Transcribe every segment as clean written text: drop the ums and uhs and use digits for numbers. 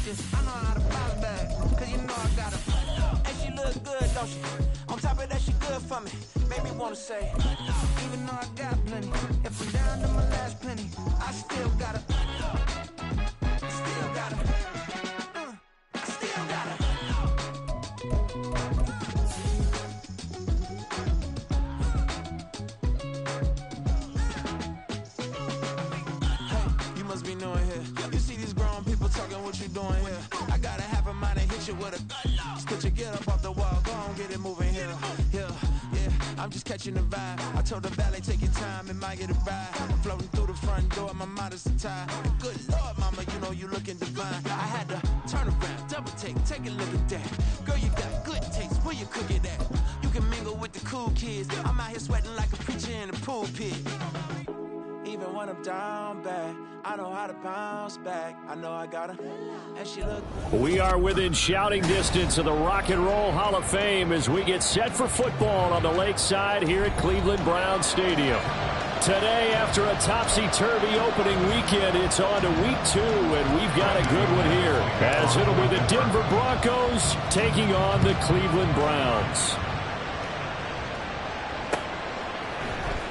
questions. I know how to bounce back, cause you know I got her. And she look good, don't she? On top of that, she good for me. Made me wanna say, even though I got plenty, if I'm down to my last penny, I still got her. Still got her. I still got her. Hey, you must be new in here. You see these grown people talking, what you doing here? I gotta have a mind and hit you with a could you get up off the wall, go on, get it moving here. Yeah, I'm just catching the vibe. I told the valet, take your time, it might get a ride. Floating through the front door, my modest attire. Good Lord, mama, you know you looking divine. I had to turn around, double take a look at that. Girl, you got good taste, where you cook it at? You can mingle with the cool kids. I'm out here sweating like a preacher in the pulpit. Even when I'm down bad, I know how to bounce back. I know I got her, and she look. We are within shouting distance of the Rock and Roll Hall of Fame as we get set for football on the lakeside here at Cleveland Browns Stadium. Today, after a topsy-turvy opening weekend, it's on to week 2, and we've got a good one here, as it'll be the Denver Broncos taking on the Cleveland Browns.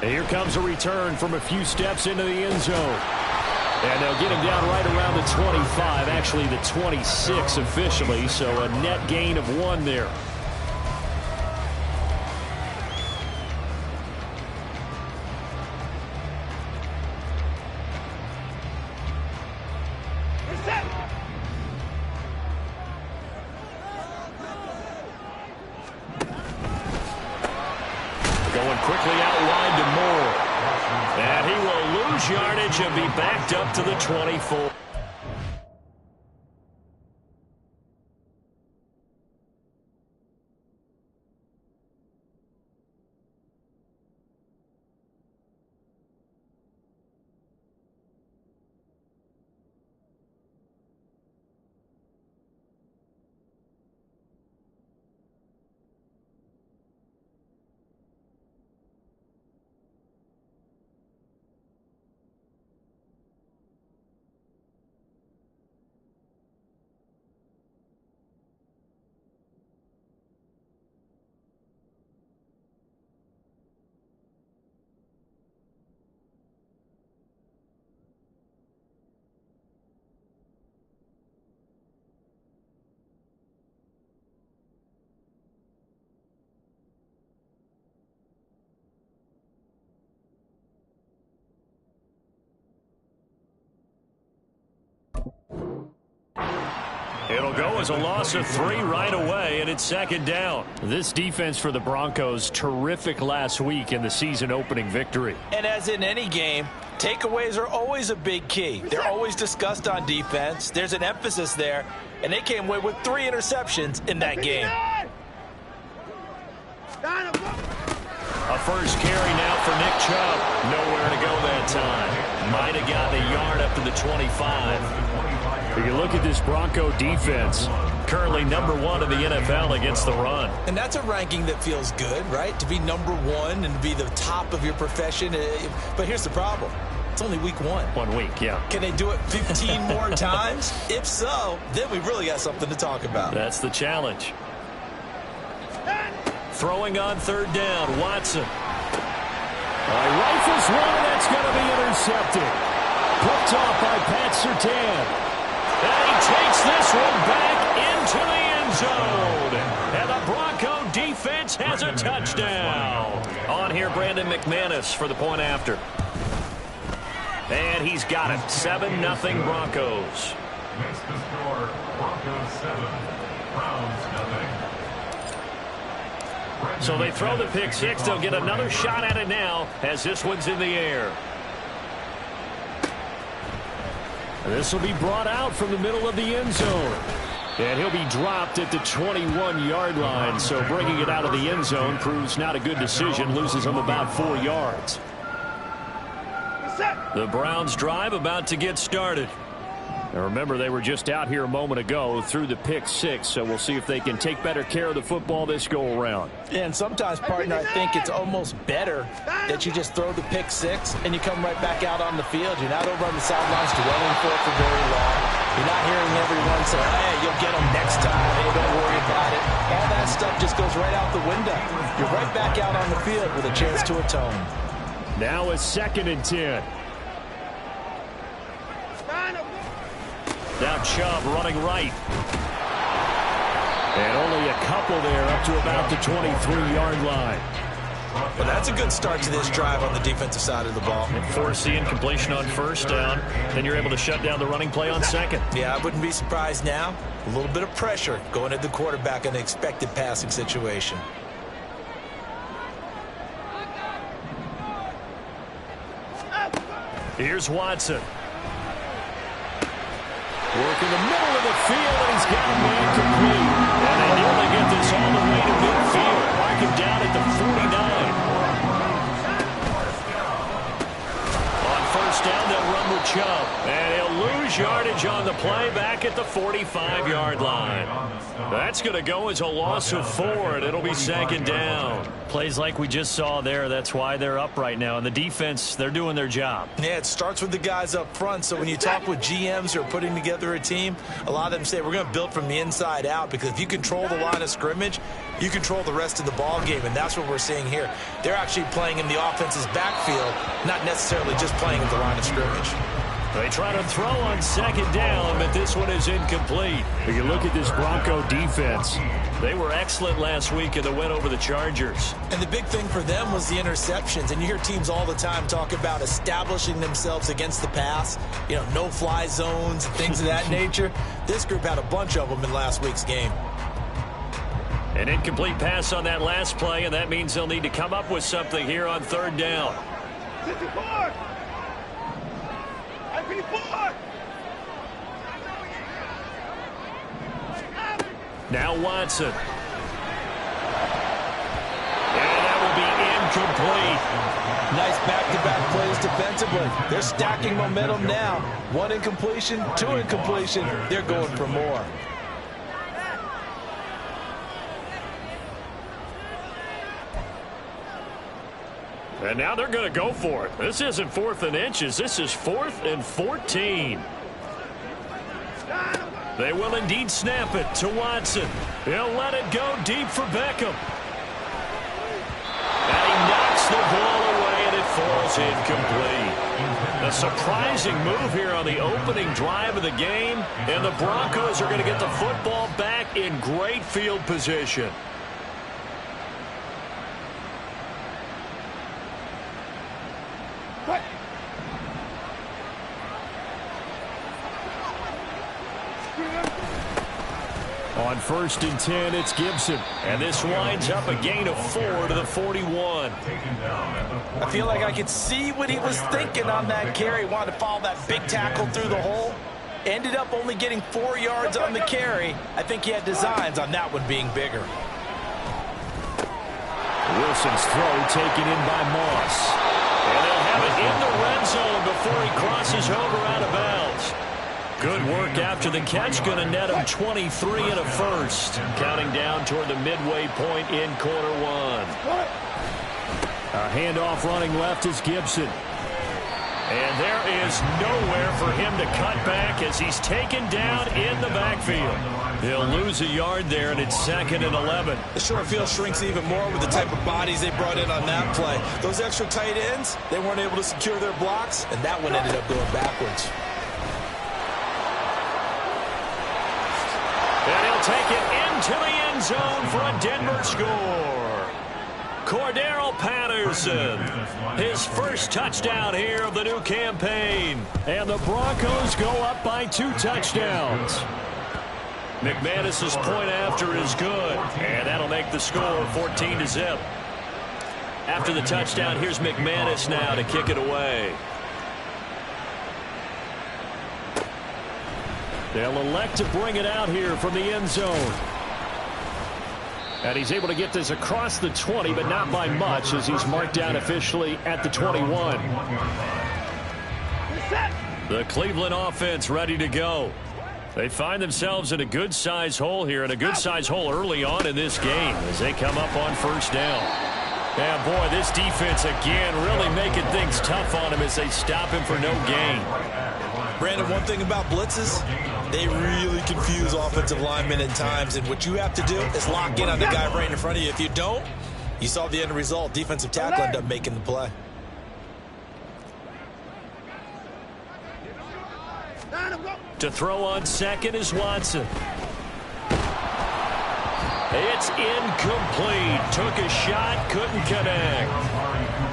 And here comes a return from a few steps into the end zone. And they'll get him down right around the 25, actually the 26 officially, so a net gain of 1 there. Going quickly out wide to Moore. And he will lose yardage and be backed up to the 24. It'll go as a loss of 3 right away, and it's second down. This defense for the Broncos, terrific last week in the season-opening victory. And as in any game, takeaways are always a big key. They're always discussed on defense. There's an emphasis there, and they came away with 3 interceptions in that game. A first carry now for Nick Chubb. Nowhere to go that time. Might have gotten a yard up to the 25. If you look at this Bronco defense, currently number 1 in the NFL against the run. And that's a ranking that feels good, right? To be number 1 and to be the top of your profession. But here's the problem. It's only week 1. 1 week, yeah. Can they do it 15 more times? If so, then we really got something to talk about. That's the challenge. Throwing on third down, Watson. Rifles one, that's going to be intercepted. Picked off by Pat Surtain. And he takes this one back into the end zone. And the Bronco defense has a touchdown. On here, Brandon McManus for the point after. And he's got it. 7-0 Broncos. Next to score, Broncos 7, Browns 0. So they throw the pick six. They'll get another shot at it now as this one's in the air. This will be brought out from the middle of the end zone. And he'll be dropped at the 21-yard line. So bringing it out of the end zone proves not a good decision. Loses him about 4 yards. The Browns drive about to get started. And remember, they were just out here a moment ago through the pick six, so we'll see if they can take better care of the football this go-around. Yeah, and sometimes, partner, I think it's almost better that you just throw the pick six and you come right back out on the field. You're not over on the sidelines dwelling for very long. You're not hearing everyone say, hey, you'll get them next time. Hey, don't worry about it. All that stuff just goes right out the window. You're right back out on the field with a chance to atone. Now a 2nd and 10. Now Chubb running right. And only a couple there up to about the 23-yard line. Well, that's a good start to this drive on the defensive side of the ball. Force the incompletion on 1st down. Then you're able to shut down the running play on 2nd. Yeah, I wouldn't be surprised now. A little bit of pressure going at the quarterback in an expected passing situation. Here's Watson. Working the middle of the field, and he's got a man complete. And they nearly get this all the way to midfield. Mark him down at the 49. On 1st down, they'll run with Chubb. And he'll lose yardage on the play back at the 45-yard line. That's going to go as a loss of 4, and it'll be 2nd down. Plays like we just saw there, that's why they're up right now. And the defense, they're doing their job. Yeah, it starts with the guys up front. So when you talk with GMs who are putting together a team, a lot of them say we're going to build from the inside out, because if you control the line of scrimmage, you control the rest of the ball game, and that's what we're seeing here. They're actually playing in the offense's backfield, not necessarily just playing at the line of scrimmage. They try to throw on 2nd down, but this one is incomplete. If you look at this Bronco defense, they were excellent last week in the win over the Chargers. And the big thing for them was the interceptions. And you hear teams all the time talk about establishing themselves against the pass, you know, no-fly zones, things of that nature. This group had a bunch of them in last week's game. An incomplete pass on that last play, and that means they'll need to come up with something here on 3rd down. Now Watson. And that will be incomplete. Nice back-to-back plays defensively. They're stacking momentum now. 1 incompletion, 2 incompletion. They're going for more. And now they're going to go for it. This isn't 4th and inches. This is 4th and 14. They will indeed snap it to Watson. He'll let it go deep for Beckham. And he knocks the ball away, and it falls incomplete. A surprising move here on the opening drive of the game. And the Broncos are going to get the football back in great field position. On 1st and 10, it's Gibson. And this winds up a gain of 4 to the 41. I feel like I could see what he was thinking on that carry. Wanted to follow that big tackle through the hole. Ended up only getting 4 yards on the carry. I think he had designs on that one being bigger. Wilson's throw taken in by Moss. And they'll have it in the red zone before he crosses over out of bounds. Good work after the catch. Going to net him 23 and a first. Counting down toward the midway point in quarter 1. A handoff running left is Gibson. And there is nowhere for him to cut back as he's taken down in the backfield. He'll lose a yard there, and it's 2nd and 11. The short field shrinks even more with the type of bodies they brought in on that play. Those extra tight ends, they weren't able to secure their blocks, and that one ended up going backwards. And he'll take it into the end zone for a Denver score. Cordero Patterson, his first touchdown here of the new campaign. And the Broncos go up by 2 touchdowns. McManus's point after is good, and that'll make the score 14-0. After the touchdown, here's McManus now to kick it away. They'll elect to bring it out here from the end zone. And he's able to get this across the 20, but not by much, as he's marked down officially at the 21. The Cleveland offense ready to go. They find themselves in a good-sized hole here, and a good-sized hole early on in this game as they come up on first down. And, boy, this defense, again, really making things tough on him as they stop him for no gain. Brandon, one thing about blitzes, they really confuse offensive linemen at times, and what you have to do is lock in on the guy right in front of you. If you don't, you saw the end result. Defensive tackle ended up making the play. To throw on second is Watson. It's incomplete. Took a shot, couldn't connect.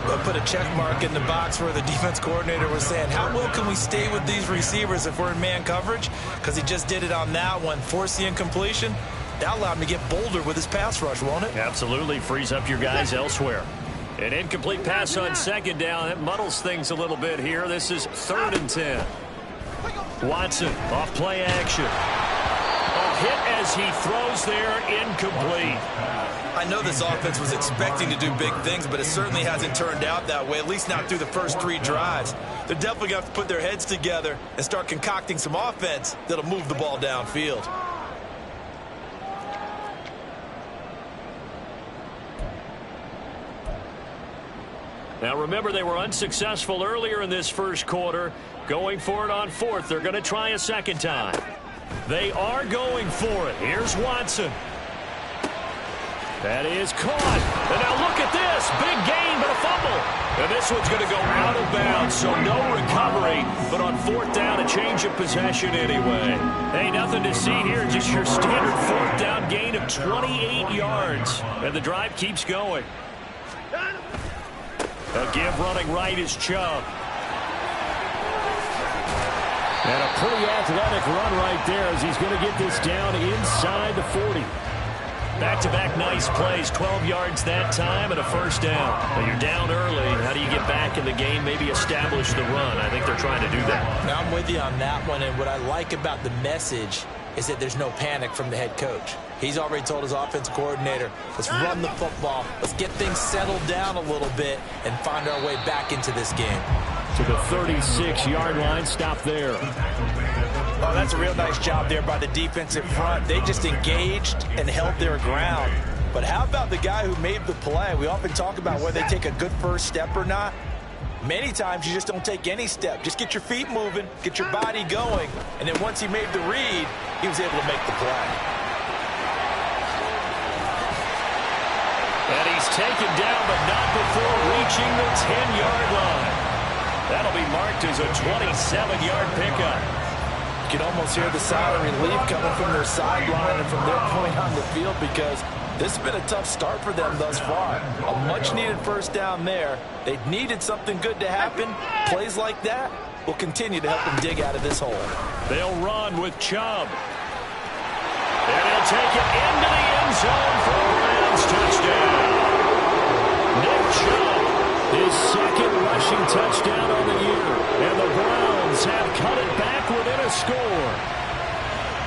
They'll put a check mark in the box where the defense coordinator was saying, how well can we stay with these receivers if we're in man coverage? Because he just did it on that one. Force the incompletion. That allowed him to get bolder with his pass rush, won't it? Absolutely. Frees up your guys elsewhere. An incomplete pass on second down. That muddles things a little bit here. This is 3rd and 10. Watson off play action. Hit as he throws there, incomplete. I know this offense was expecting to do big things, but it certainly hasn't turned out that way, at least not through the first 3 drives. They're definitely going to have to put their heads together and start concocting some offense that'll move the ball downfield. Now remember, they were unsuccessful earlier in this first quarter. Going for it on 4th. They're going to try a second time. They are going for it. Here's Watson. That is caught. And now look at this. Big gain, but a fumble. And this one's going to go out of bounds, so no recovery. But on 4th down, a change of possession anyway. Hey, nothing to see here. Just your standard 4th down gain of 28 yards. And the drive keeps going. A give running right is Chubb. And a pretty athletic run right there as he's going to get this down inside the 40. Back-to-back nice plays, 12 yards that time and a first down. Well, you're down early. How do you get back in the game, maybe establish the run? I think they're trying to do that. Now, I'm with you on that one, and what I like about the message is that there's no panic from the head coach. He's already told his offensive coordinator, let's run the football, let's get things settled down a little bit and find our way back into this game. To the 36-yard line, stop there. Oh, that's a real nice job there by the defensive front. They just engaged and held their ground. But how about the guy who made the play? We often talk about whether they take a good first step or not. Many times you just don't take any step. Just get your feet moving, get your body going, and then once he made the read, he was able to make the play. And he's taken down, but not before reaching the 10-yard line. That'll be marked as a 27-yard pickup. You can almost hear the sigh of relief coming from their sideline and from their point on the field because this has been a tough start for them thus far. A much-needed first down there. They needed something good to happen. Plays like that will continue to help them dig out of this hole. They'll run with Chubb. And he'll take it into the end zone for a Browns touchdown. Nick Chubb, his second rushing touchdown on the year. And the Browns have cut it back within a score.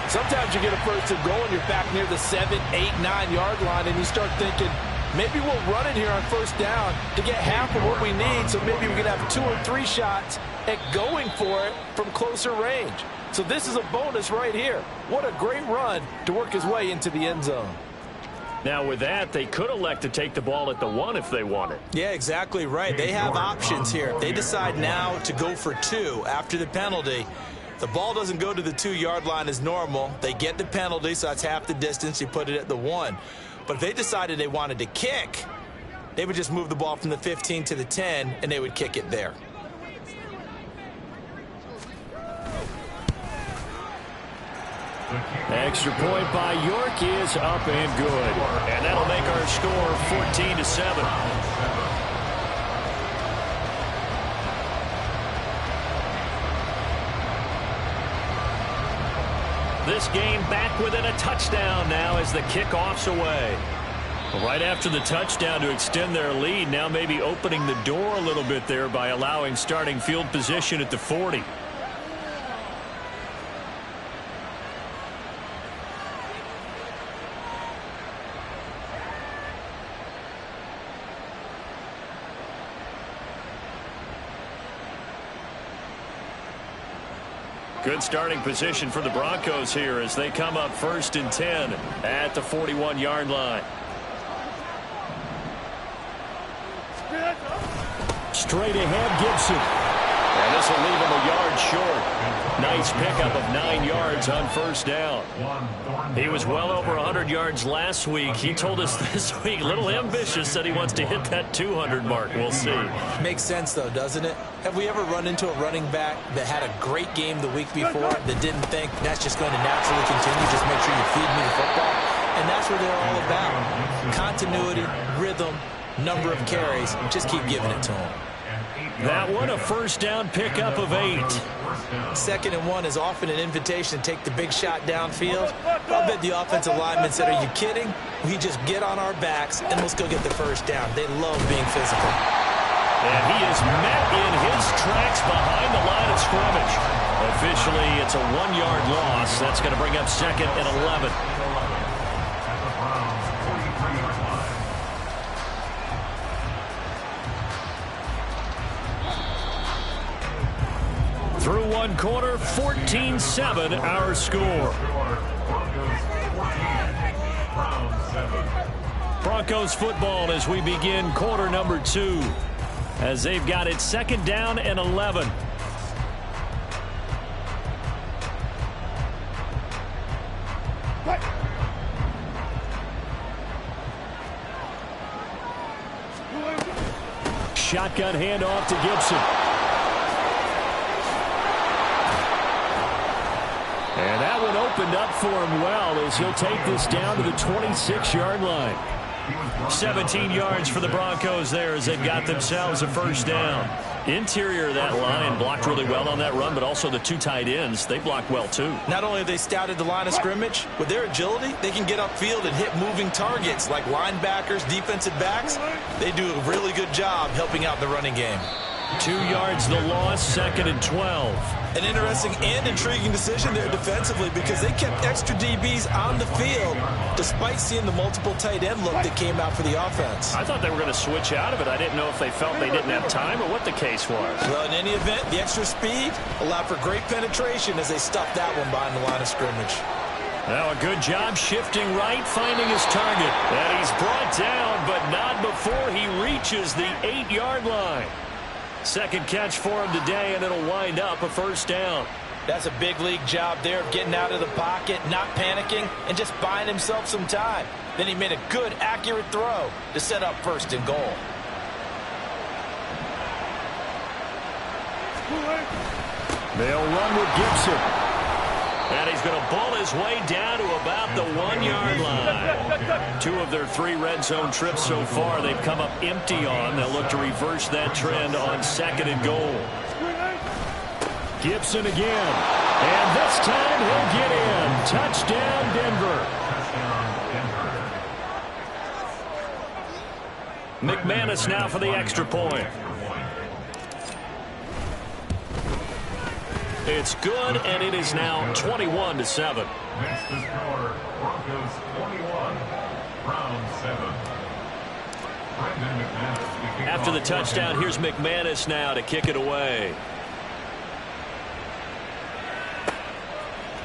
Sometimes you get a first and goal and you're back near the 7, 8, 9-yard line and you start thinking, maybe we'll run it here on first down to get half of what we need, so maybe we can have 2 or 3 shots at going for it from closer range. So this is a bonus right here. What a great run to work his way into the end zone. Now with that, they could elect to take the ball at the 1 if they wanted. Yeah, exactly right. They have options here. If they decide now to go for 2 after the penalty, the ball doesn't go to the 2-yard line as normal. They get the penalty, so that's half the distance. You put it at the 1. But if they decided they wanted to kick, they would just move the ball from the 15 to the 10, and they would kick it there. Extra point by York is up and good. And that'll make our score 14-7. This game back within a touchdown now as the kickoff's away. Right after the touchdown to extend their lead, now maybe opening the door a little bit there by allowing starting field position at the 40. Good starting position for the Broncos here as they come up 1st and 10 at the 41-yard line. Straight ahead, Gibson. And this will leave him a yard short. Nice pickup of 9 yards on 1st down. He was well over 100 yards last week. He told us this week, a little ambitious, said he wants to hit that 200 mark. We'll see. Makes sense, though, doesn't it? Have we ever run into a running back that had a great game the week before that didn't think that's just going to naturally continue? Just make sure you feed me the football. And that's what they're all about. Continuity, rhythm, number of carries. Just keep giving it to them. That one, a 1st down pickup of 8. 2nd and 1 is often an invitation to take the big shot downfield. I bet the offensive linemen said, are you kidding? We just get on our backs and let's go get the 1st down. They love being physical. And he is met in his tracks behind the line of scrimmage. Officially, it's a 1-yard loss. That's going to bring up 2nd and 11. Through 1 quarter, 14-7 our score. Broncos football as we begin quarter number 2. As they've got it 2nd down and 11. Shotgun handoff to Gibson. And that one opened up for him well as he'll take this down to the 26-yard line. 17 yards for the Broncos there as they've got themselves a 1st down. Interior of that line blocked really well on that run, but also the 2 tight ends, they blocked well too. Not only have they scouted the line of scrimmage, with their agility, they can get upfield and hit moving targets like linebackers, defensive backs. They do a really good job helping out the running game. 2 yards the loss, 2nd and 12. An interesting and intriguing decision there defensively because they kept extra DBs on the field despite seeing the multiple tight end look that came out for the offense. I thought they were going to switch out of it. I didn't know if they felt they didn't have time or what the case was. Well, in any event, the extra speed allowed for great penetration as they stuffed that one behind the line of scrimmage. Now a good job shifting right, finding his target. And he's brought down, but not before he reaches the 8-yard line. 2nd catch for him today, and it'll wind up a 1st down. That's a big league job there of getting out of the pocket, not panicking, and just buying himself some time. Then he made a good, accurate throw to set up 1st and goal. They'll run with Gibson. And he's going to bull his way down to about the 1-yard line. 2 of their 3 red zone trips so far they've come up empty on. They'll look to reverse that trend on 2nd and goal. Gibson again. And this time he'll get in. Touchdown, Denver. McManus now for the extra point. It's good, and it is now 21-7. Next to score, Broncos 21, Browns 7. After the touchdown, here's McManus now to kick it away.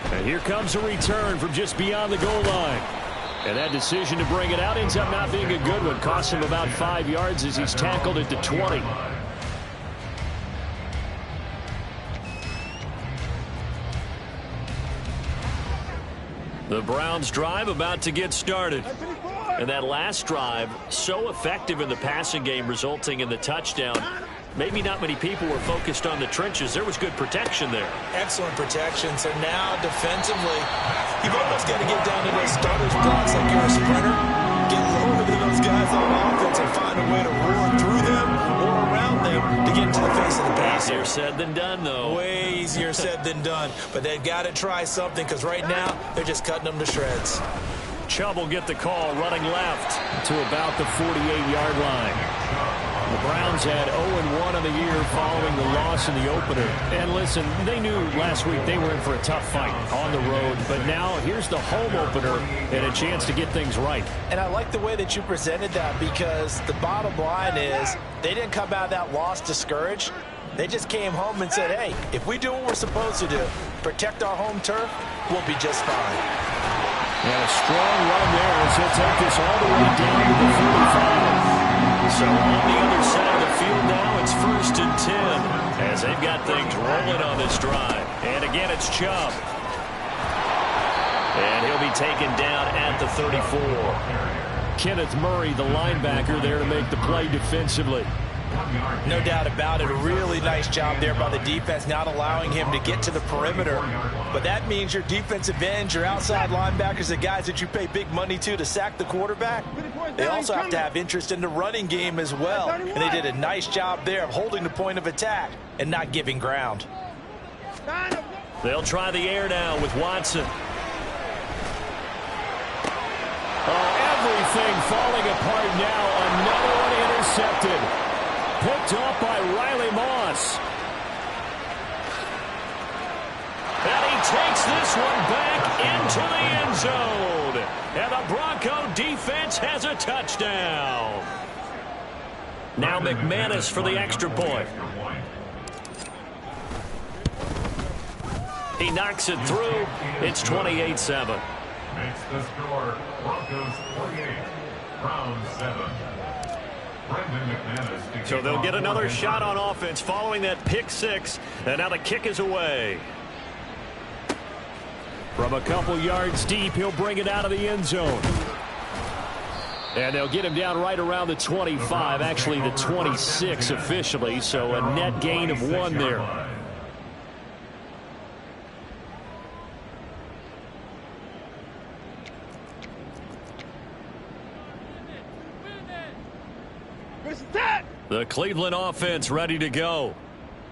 And here comes a return from just beyond the goal line. And that decision to bring it out ends up not being a good one. Costs him about 5 yards as he's tackled at the 20. The Browns drive about to get started. And that last drive, so effective in the passing game, resulting in the touchdown. Maybe not many people were focused on the trenches. There was good protection there. Excellent protection. So now defensively, you've almost got to get down to those starters blocks like you're a sprinter. Get lower than those guys on offense and find a way to roar through them or around them to get into the face of the passer. Easier said than done, though. Way easier said than done. But they've got to try something because right now they're just cutting them to shreds. Chubb will get the call running left to about the 48-yard line. The Browns had 0-1 on the year following the loss in the opener. And listen, they knew last week they were in for a tough fight on the road. But now here's the home opener and a chance to get things right. And I like the way that you presented that because the bottom line is they didn't come out of that loss discouraged. They just came home and said, hey, if we do what we're supposed to do, protect our home turf, we'll be just fine. And a strong run there as he'll take this all the way down to the 45. So on the other side of the field now, it's 1st and 10 as they've got things rolling on this drive. And again, it's Chubb. And he'll be taken down at the 34. Kenneth Murray, the linebacker, there to make the play defensively. No doubt about it. A really nice job there by the defense, not allowing him to get to the perimeter. But that means your defensive ends, your outside linebackers, the guys that you pay big money to sack the quarterback, they also have to have interest in the running game as well. And they did a nice job there of holding the point of attack and not giving ground. They'll try the air now with Watson. Oh, everything falling apart now. Another one intercepted. Picked off by Riley Moss. And he takes this one back into the end zone. And the Bronco defense has a touchdown. Now McManus for the extra point. He knocks it through. It's 28-7. Makes the score Broncos 48, Browns 7. So they'll get another shot on offense following that pick six. And now the kick is away. From a couple yards deep, he'll bring it out of the end zone. And they'll get him down right around the 25, actually the 26 officially. So a net gain of 1 there. The Cleveland offense ready to go.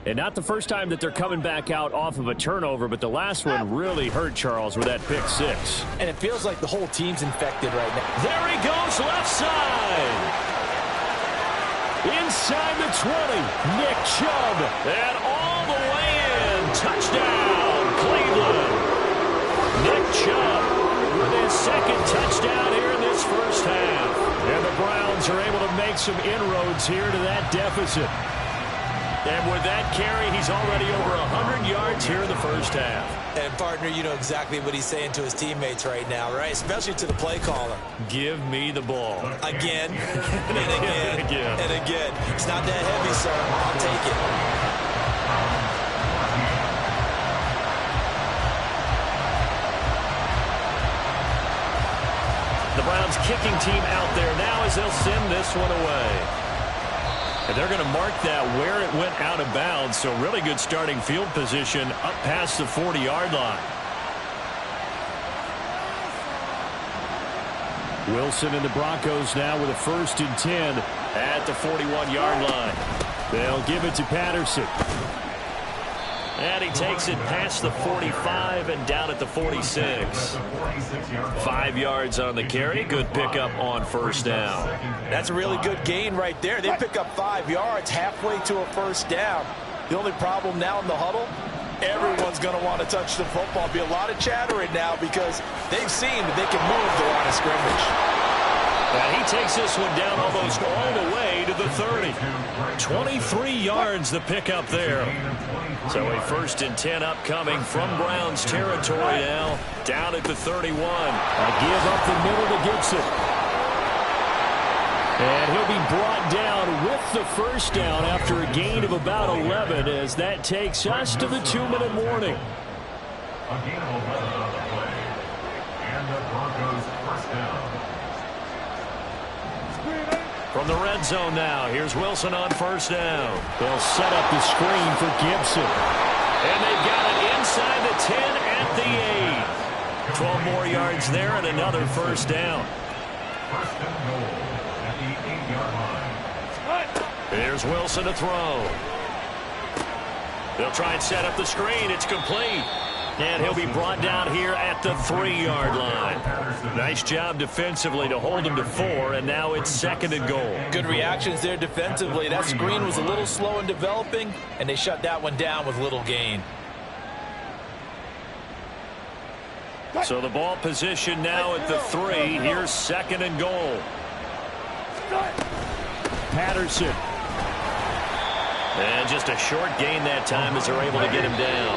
And not the first time that they're coming back out off of a turnover, but the last one really hurt Charles with that pick six. And it feels like the whole team's infected right now. There he goes, left side. Inside the 20, Nick Chubb. And all the way in. Touchdown, Cleveland. Nick Chubb with his second touchdown here in this first half. And the Browns are able to make some inroads here to that deficit. And with that carry, he's already over 100 yards here in the first half. And, partner, you know exactly what he's saying to his teammates right now, right? Especially to the play caller. Give me the ball. Again, and again, and again. It's not that heavy, sir. I'll take it. The Browns kicking team out there now as they'll send this one away. And they're going to mark that where it went out of bounds. So really good starting field position up past the 40-yard line. Wilson and the Broncos now with a 1st and 10 at the 41-yard line. They'll give it to Patterson. And he takes it past the 45 and down at the 46. 5 yards on the carry. Good pickup on first down. That's a really good gain right there. They pick up 5 yards halfway to a first down. The only problem now in the huddle, everyone's going to want to touch the football. Be a lot of chattering now because they've seen that they can move the line of scrimmage. And he takes this one down almost all the way to the 30. 23 yards the pickup there. So a 1st and 10 upcoming from Browns territory now. Down at the 31. A give up the middle to Gibson. And he'll be brought down with the first down after a gain of about 11 as that takes us to the 2-minute warning. A gain of 11 on the play. And the Broncos first down. From the red zone now, here's Wilson on first down. They'll set up the screen for Gibson. And they've got it inside the 10 at the 8. 12 more yards there and another first down. First and goal at the 8-yard line. Here's Wilson to throw. They'll try and set up the screen. It's complete. And he'll be brought down here at the 3-yard line. Nice job defensively to hold him to 4, and now it's 2nd and goal. Good reactions there defensively. That screen was a little slow in developing, and they shut that one down with little gain. So the ball position now at the 3. Here's 2nd and goal. Patterson. And just a short gain that time as they're able to get him down.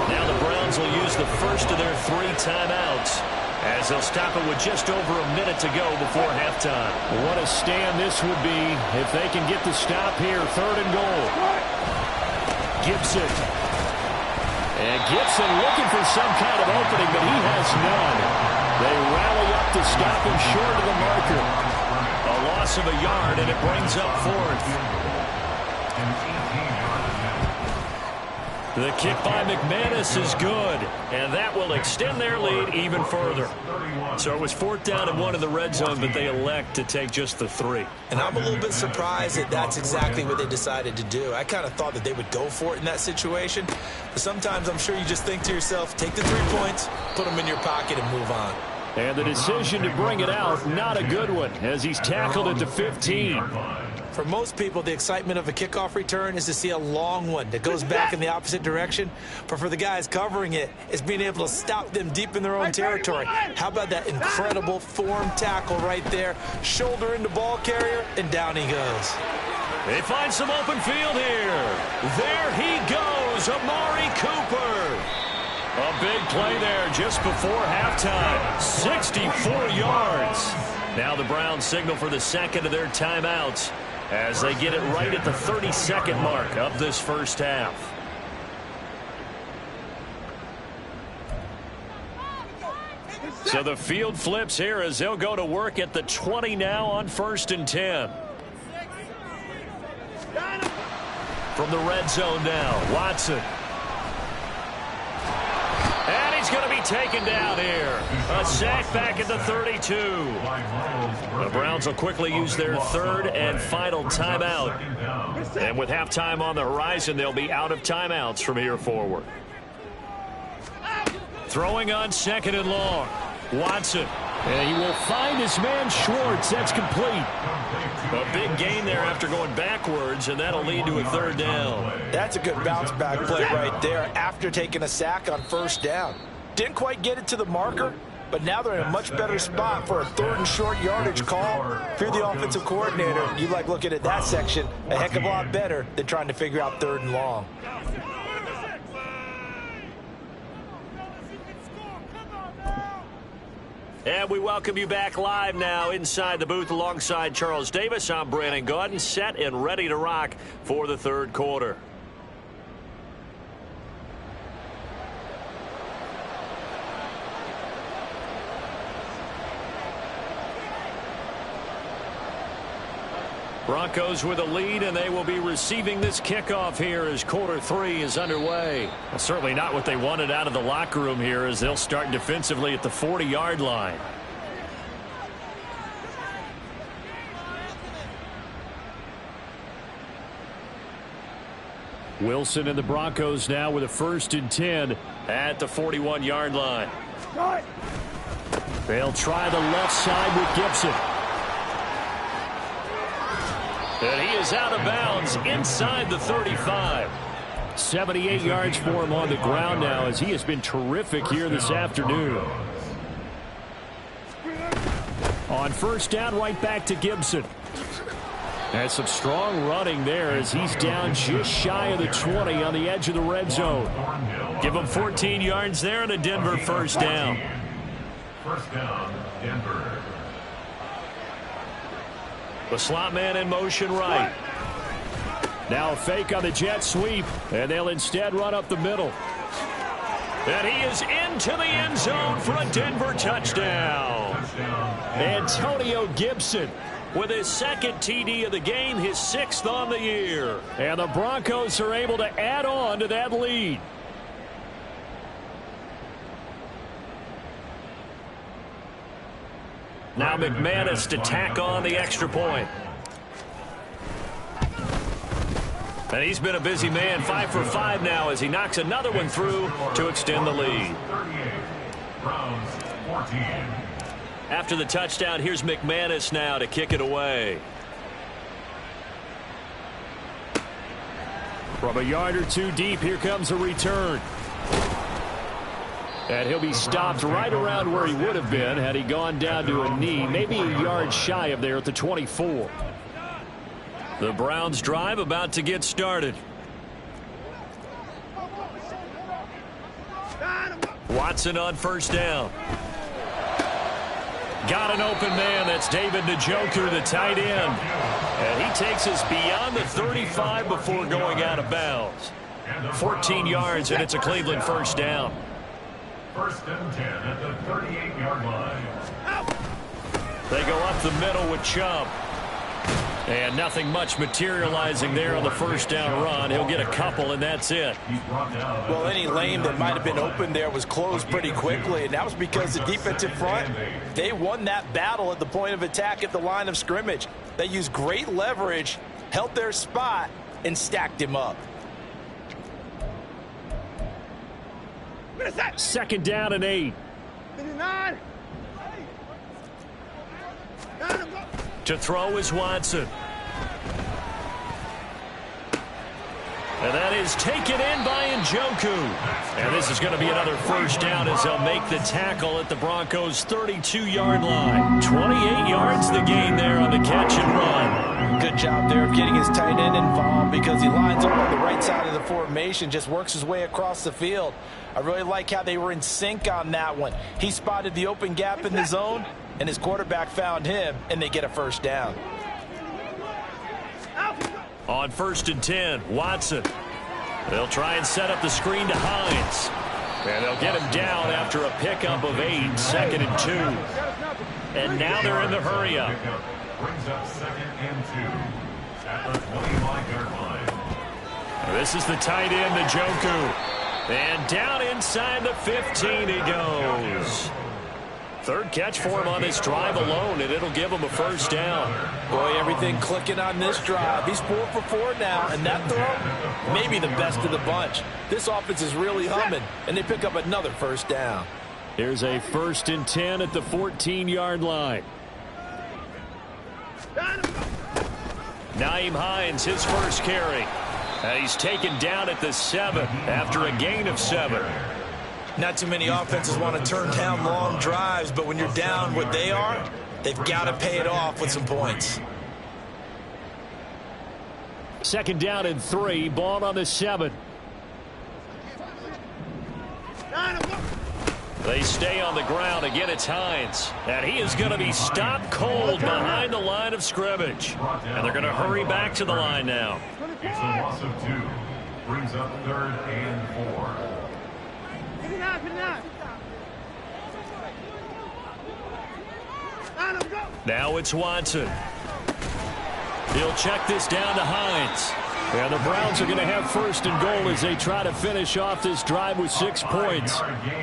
Now the Browns will use the first of their 3 timeouts as they'll stop it with just over a minute to go before halftime. What a stand this would be if they can get the stop here. 3rd and goal. Gibson. And Gibson looking for some kind of opening, but he has none. They rally up to stop him short of the marker. A loss of a yard, and it brings up 4th. The kick by McManus is good, and that will extend their lead even further. So it was 4th down and 1 in the red zone, but they elect to take just the 3. And I'm a little bit surprised that that's exactly what they decided to do. I kind of thought that they would go for it in that situation. But sometimes I'm sure you just think to yourself, take the 3 points, put them in your pocket, and move on. And the decision to bring it out, not a good one, as he's tackled at the 15. For most people, the excitement of a kickoff return is to see a long one that goes back in the opposite direction. But for the guys covering it, it's being able to stop them deep in their own territory. How about that incredible form tackle right there? Shoulder into ball carrier, and down he goes. They find some open field here. There he goes, Amari Cooper. A big play there just before halftime. 64 yards. Now the Browns signal for the second of their timeouts as they get it right at the 32nd mark of this first half. So the field flips here as they'll go to work at the 20 now on 1st and 10. From the red zone now, Watson. And he's going to be taken down here. A sack back at the 32. The Browns will quickly use their 3rd and final timeout. And with halftime on the horizon, they'll be out of timeouts from here forward. Throwing on 2nd and long. Watson. And he will find his man Schwartz. That's complete. A big gain there after going backwards, and that'll lead to a 3rd down. That's a good bounce-back play right there after taking a sack on 1st down. Didn't quite get it to the marker, but now they're in a much better spot for a 3rd and short yardage call. If you're the offensive coordinator, you like looking at that section a heck of a lot better than trying to figure out 3rd and long. And we welcome you back live now inside the booth alongside Charles Davis. I'm Brandon Gaudin, set and ready to rock for the 3rd quarter. Broncos with a lead, and they will be receiving this kickoff here as quarter 3 is underway. Well, certainly not what they wanted out of the locker room here as they'll start defensively at the 40-yard line. Wilson and the Broncos now with a 1st and 10 at the 41-yard line. They'll try the left side with Gibson. And he is out of bounds inside the 35. 78 yards for him on the ground now as he has been terrific here this afternoon. On 1st down, right back to Gibson. And some strong running there as he's down just shy of the 20 on the edge of the red zone. Give him 14 yards there and a Denver 1st down. 1st down, Denver. The slot man in motion right. Now a fake on the jet sweep, and they'll instead run up the middle. And he is into the end zone for a Denver touchdown. Antonio Gibson with his 2nd TD of the game, his 6th on the year. And the Broncos are able to add on to that lead. Now McManus to tack on the extra point. And he's been a busy man, 5 for 5 now as he knocks another one through to extend the lead. After the touchdown, here's McManus now to kick it away. From a yard or 2 deep, here comes a return. And he'll be stopped right around where he would have been had he gone down to a knee, maybe a yard shy of there at the 24. The Browns drive about to get started. Watson on first down. Got an open man. That's David Njoku, the tight end. And he takes us beyond the 35 before going out of bounds. 14 yards, and it's a Cleveland first down. First and 10 at the 38-yard line. They go up the middle with Chubb. And nothing much materializing there on the first down run. He'll get a couple, and that's it. Well, any lane that might have been open there was closed pretty quickly, and that was because the defensive front, they won that battle at the point of attack at the line of scrimmage. They used great leverage, held their spot, and stacked him up. Second down and 8. To throw is Watson. And that is taken in by Njoku. And this is going to be another first down as they'll make the tackle at the Broncos' 32-yard line. 28 yards the gain there on the catch and run. Good job there of getting his tight end involved because he lines up on the right side of the formation, just works his way across the field. I really like how they were in sync on that one. He spotted the open gap in the zone, and his quarterback found him, and they get a first down. On first and 10, Watson. They'll try and set up the screen to Hines. And they'll get him down after a pickup of 8, second and 2. And now they're in the hurry-up. Brings up second and 2 at the 25-yard line. This is the tight end, Njoku. And down inside the 15 he goes. Third catch for him on this drive alone, and it'll give him a first down. Boy, everything clicking on this drive. He's 4 for 4 now, and that throw, maybe the best of the bunch. This offense is really humming, and they pick up another first down. Here's a first and 10 at the 14-yard line. Nyheim Hines, his first carry. He's taken down at the 7 after a gain of 7. Not too many offenses want to turn down long drives, but when you're down what they are, they've got to pay it off with some points. Second down and 3, ball on the 7. They stay on the ground. Again, it's Hines. And he is going to be stopped cold behind the line of scrimmage. And they're going to hurry back to the line now. It's a loss of 2. Brings up third and 4. Now it's Watson. He'll check this down to Hines. And the Browns are going to have first and goal as they try to finish off this drive with 6 points.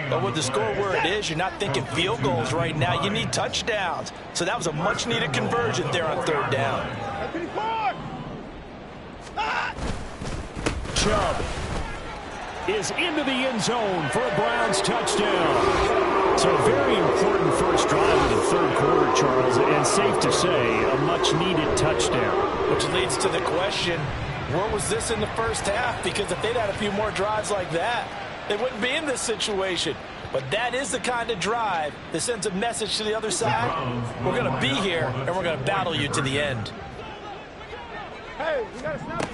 But with the score where it is, you're not thinking field goals right now. You need touchdowns. So that was a much-needed conversion there on third down. Chubb is into the end zone for a Browns touchdown. So a very important first drive of the third quarter, Charles, and safe to say a much-needed touchdown. Which leads to the question, where was this in the first half? Because if they'd had a few more drives like that, they wouldn't be in this situation. But that is the kind of drive that sends a message to the other side. We're going to be here, and we're going to battle you to the end. Hey, you got to snap.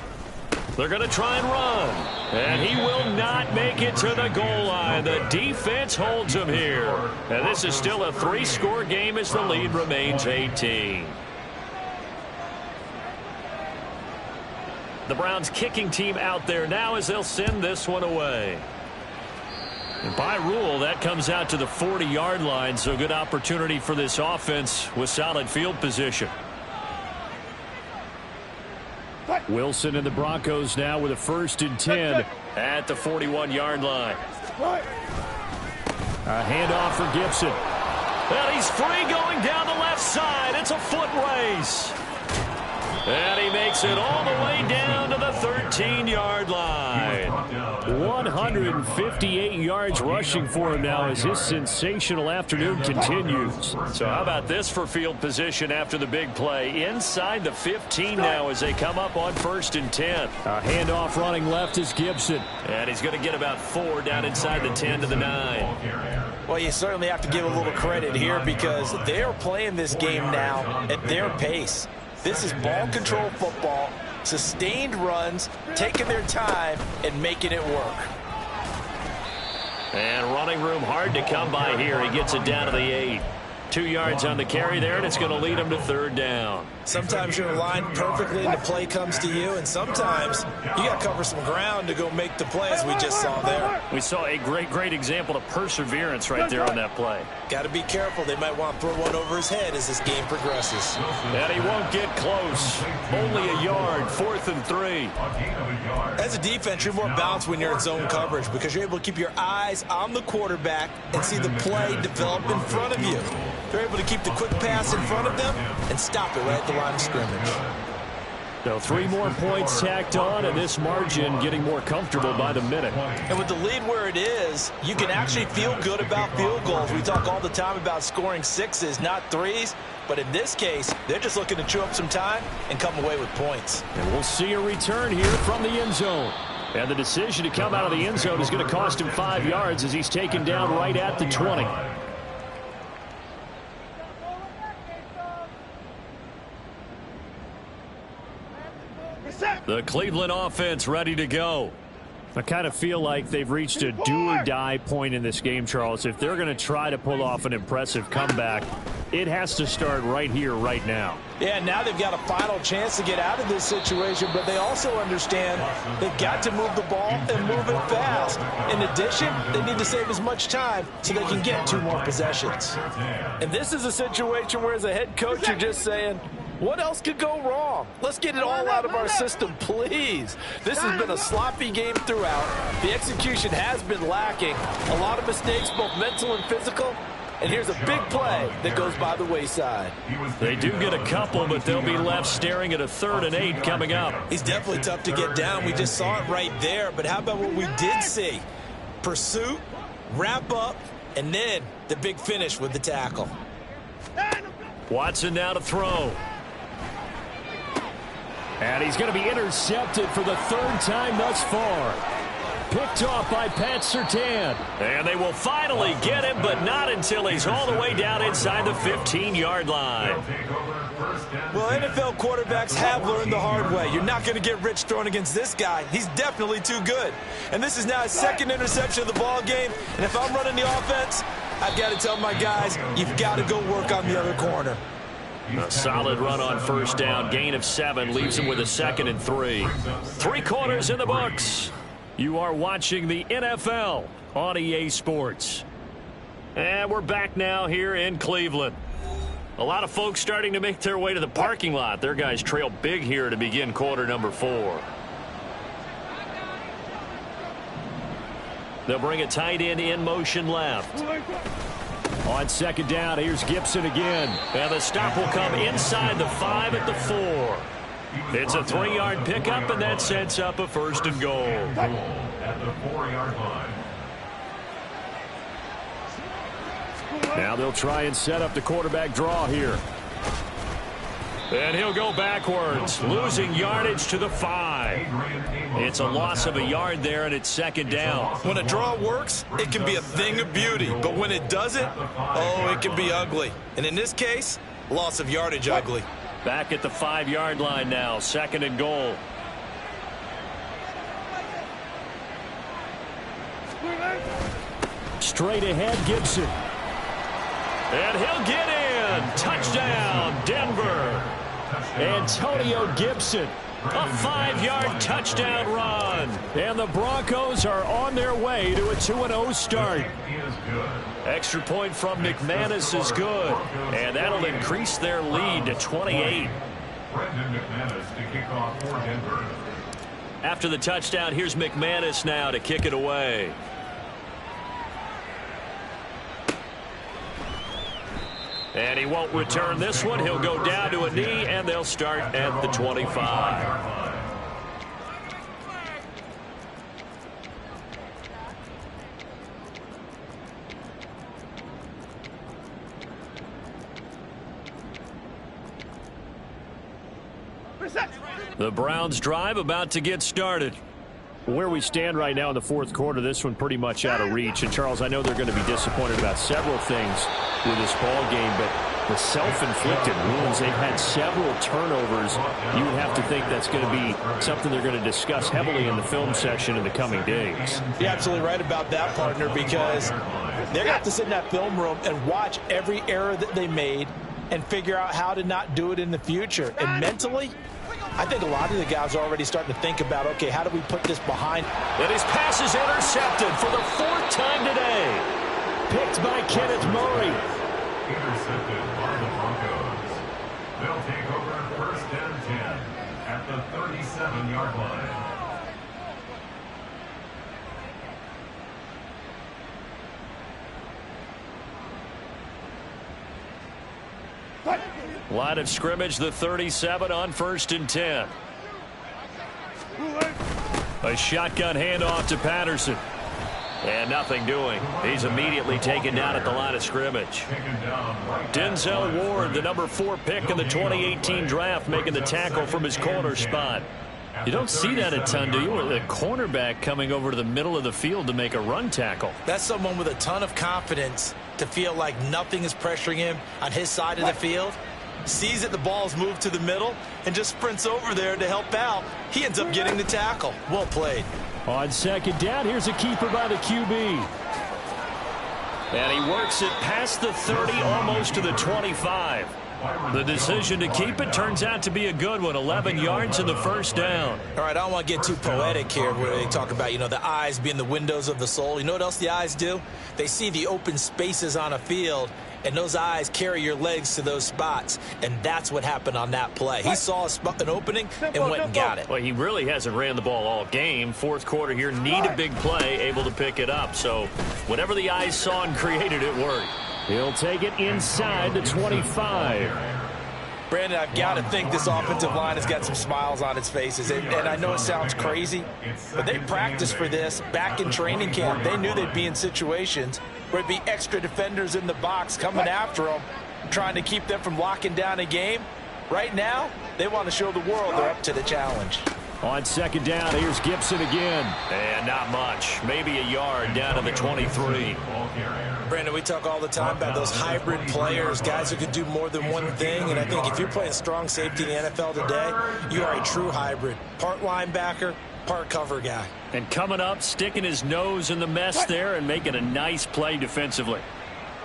They're going to try and run. And he will not make it to the goal line. The defense holds him here. And this is still a 3-score game as the lead remains 18. The Browns kicking team out there now as they'll send this one away. And by rule, that comes out to the 40-yard line, so good opportunity for this offense with solid field position. Wilson and the Broncos now with a first and 10 at the 41-yard line. A handoff for Gibson. And he's free going down the left side. It's a foot race. And he makes it all the way down to the 13-yard line. 158 yards rushing for him now as his sensational afternoon continues. So how about this for field position after the big play? Inside the 15 now as they come up on first and 10. A handoff running left is Gibson. And he's going to get about 4 down inside the 10 to the 9. Well, you certainly have to give a little credit here because they are playing this game now at their pace. This is ball control football, sustained runs, taking their time, and making it work. And running room hard to come by here. He gets it down to the 8. 2 yards on the carry there, and it's going to lead him to 3rd down. Sometimes you're aligned perfectly and the play comes to you, and sometimes you got to cover some ground to go make the play, as we just saw there. We saw a great example of perseverance right there on that play. Got to be careful. They might want to throw one over his head as this game progresses. And he won't get close. Only a yard, 4th and 3. As a defense, you're more balanced when you're in zone coverage because you're able to keep your eyes on the quarterback and see the play develop in front of you. They're able to keep the quick pass in front of them and stop it right at the line of scrimmage. So 3 more points tacked on, and this margin getting more comfortable by the minute. And with the lead where it is, you can actually feel good about field goals. We talk all the time about scoring 6s, not 3s. But in this case, they're just looking to chew up some time and come away with points. And we'll see a return here from the end zone. And the decision to come out of the end zone is going to cost him 5 yards as he's taken down right at the 20. The Cleveland offense ready to go. I kind of feel like they've reached a do-or-die point in this game, Charles. If they're going to try to pull off an impressive comeback, it has to start right here, right now. Yeah, now they've got a final chance to get out of this situation, but they also understand they've got to move the ball and move it fast. In addition, they need to save as much time so they can get 2 more possessions. And this is a situation where, as a head coach, you're just saying, what else could go wrong? Let's get it all out of our system, please. This has been a sloppy game throughout. The execution has been lacking. A lot of mistakes, both mental and physical. And here's a big play that goes by the wayside. They do get a couple, but they'll be left staring at a 3rd and 8 coming up. He's definitely tough to get down. We just saw it right there. But how about what we did see? Pursuit, wrap up, and then the big finish with the tackle. Watson now to throw. And he's going to be intercepted for the 3rd time thus far. Picked off by Pat Surtain. And they will finally get him, but not until he's all the way down inside the 15-yard line. Well, NFL quarterbacks have learned the hard way. You're not going to get rich throwing against this guy. He's definitely too good. And this is now his 2nd interception of the ball game. And if I'm running the offense, I've got to tell my guys, you've got to go work on the other corner. A solid run on 1st down. Gain of 7 leaves him with a 2nd and 3. 3 quarters in the books. You are watching the NFL on EA Sports. And we're back now here in Cleveland. A lot of folks starting to make their way to the parking lot. Their guys trail big here to begin quarter number 4. They'll bring a tight end in motion left. On 2nd down, here's Gibson again. And the stop will come inside the 5 at the 4. It's a 3-yard pickup, and that sets up a 1st and goal. At the 4-yard line. Now they'll try and set up the quarterback draw here. And he'll go backwards, losing yardage to the 5. It's a loss of a yard there, and it's 2nd down. When a draw works, it can be a thing of beauty. But when it doesn't, oh, it can be ugly. And in this case, loss of yardage ugly. Back at the 5-yard line now, 2nd and goal. Straight ahead, Gibson. And he'll get in. Touchdown, Denver. Antonio Gibson. A 5-yard touchdown run. And the Broncos are on their way to a 2-0 start. Extra point from McManus is good. And that'll increase their lead to 28. After the touchdown, here's McManus now to kick it away. And he won't return this one. He'll go down to a knee, and they'll start at the 25. The Browns drive about to get started. Where we stand right now in the 4th quarter, this one pretty much out of reach. And, Charles, I know they're going to be disappointed about several things with this ball game, but the self-inflicted wounds. They've had several turnovers. You would have to think that's going to be something they're going to discuss heavily in the film session in the coming days. You're absolutely right about that, partner, because they're going to have to sit in that film room and watch every error that they made and figure out how to not do it in the future. And mentally, I think a lot of the guys are already starting to think about, okay, how do we put this behind? And his pass is intercepted for the 4th time today. Picked by Kenneth Murray. Intercepted by the Broncos. They'll take over 1st and 10 at the 37-yard line. Line of scrimmage, the 37 on 1st and 10. A shotgun handoff to Patterson. And nothing doing. He's immediately taken down at the line of scrimmage. Denzel Ward, the number 4 pick in the 2018 draft, making the tackle from his corner spot. You don't see that a ton, do you? With a cornerback coming over to the middle of the field to make a run tackle. That's someone with a ton of confidence to feel like nothing is pressuring him on his side of the field. Sees that the ball's moved to the middle and just sprints over there to help out. He ends up getting the tackle. Well played. On 2nd down, here's a keeper by the QB. And he works it past the 30, almost to the 25. The decision to keep it turns out to be a good one. 11 yards in the 1st down. All right, I don't want to get too poetic here where they talk about, the eyes being the windows of the soul. You know what else the eyes do? They see the open spaces on a field, and those eyes carry your legs to those spots. And that's what happened on that play. He saw an opening and went and got it. Well, he really hasn't ran the ball all game. 4th quarter here, need a big play, able to pick it up. So whatever the eyes saw and created, it worked. He'll take it inside the 25. Brandon, I've got to think this offensive line has got some smiles on its faces. And I know it sounds crazy, but they practiced for this back in training camp. They knew they'd be in situations where it'd be extra defenders in the box coming after them, trying to keep them from locking down a game. Right now, they want to show the world they're up to the challenge. On 2nd down, here's Gibson again. And not much. Maybe a yard down to the 23. Brandon, we talk all the time about those hybrid players, guys who can do more than one thing. And I think if you're playing strong safety in the NFL today, you are a true hybrid. Part linebacker, part cover guy. And coming up, sticking his nose in the mess there and making a nice play defensively.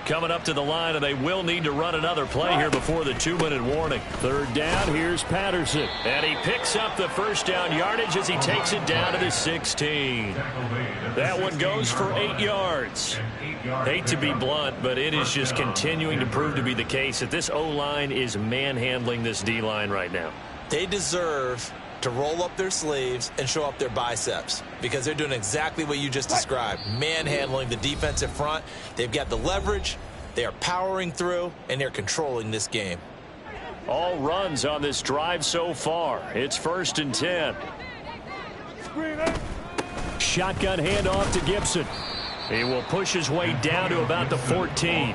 Coming up to the line, and they will need to run another play here before the 2-minute warning. 3rd down, here's Patterson. And he picks up the 1st down yardage as he takes it down to the 16. That one goes for 8 yards. Hate to be blunt, but it is just continuing to prove to be the case that this O-line is manhandling this D-line right now. They deserve to roll up their sleeves and show up their biceps because they're doing exactly what you just described, manhandling the defensive front. They've got the leverage, they are powering through, and they're controlling this game. All runs on this drive so far. It's 1st and 10. Shotgun handoff to Gibson. He will push his way down to about the 14.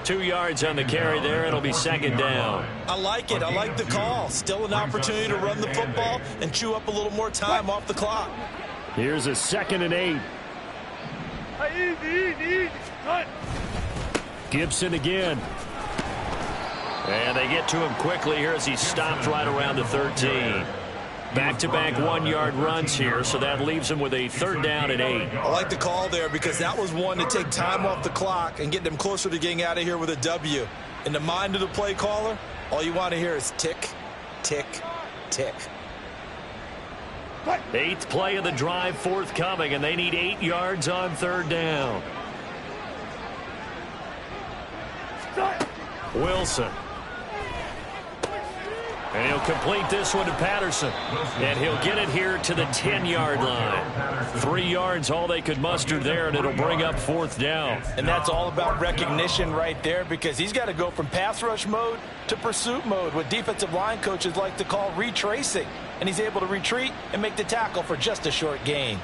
2 yards on the carry there. It'll be 2nd down. I like it. I like the call. Still an opportunity to run the football and chew up a little more time off the clock. Here's a 2nd and 8. Easy. Cut. Gibson again. And they get to him quickly here as he stopped right around the 13. Back-to-back 1-yard runs here, so that leaves him with a 3rd down and 8. I like the call there because that was one to take time off the clock and get them closer to getting out of here with a W. In the mind of the play caller, all you want to hear is tick, tick, tick. 8th play of the drive forthcoming, and they need 8 yards on 3rd down. Wilson. And he'll complete this one to Patterson. And he'll get it here to the 10-yard line. 3 yards, all they could muster there, and it'll bring up 4th down. And that's all about recognition right there because he's got to go from pass rush mode to pursuit mode, what defensive line coaches like to call retracing. And he's able to retreat and make the tackle for just a short gain.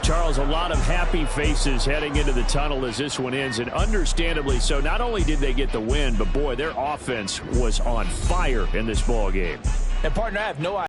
Charles, a lot of happy faces heading into the tunnel as this one ends, and understandably so. Not only did they get the win, but boy, their offense was on fire in this ball game. And partner, I have no idea.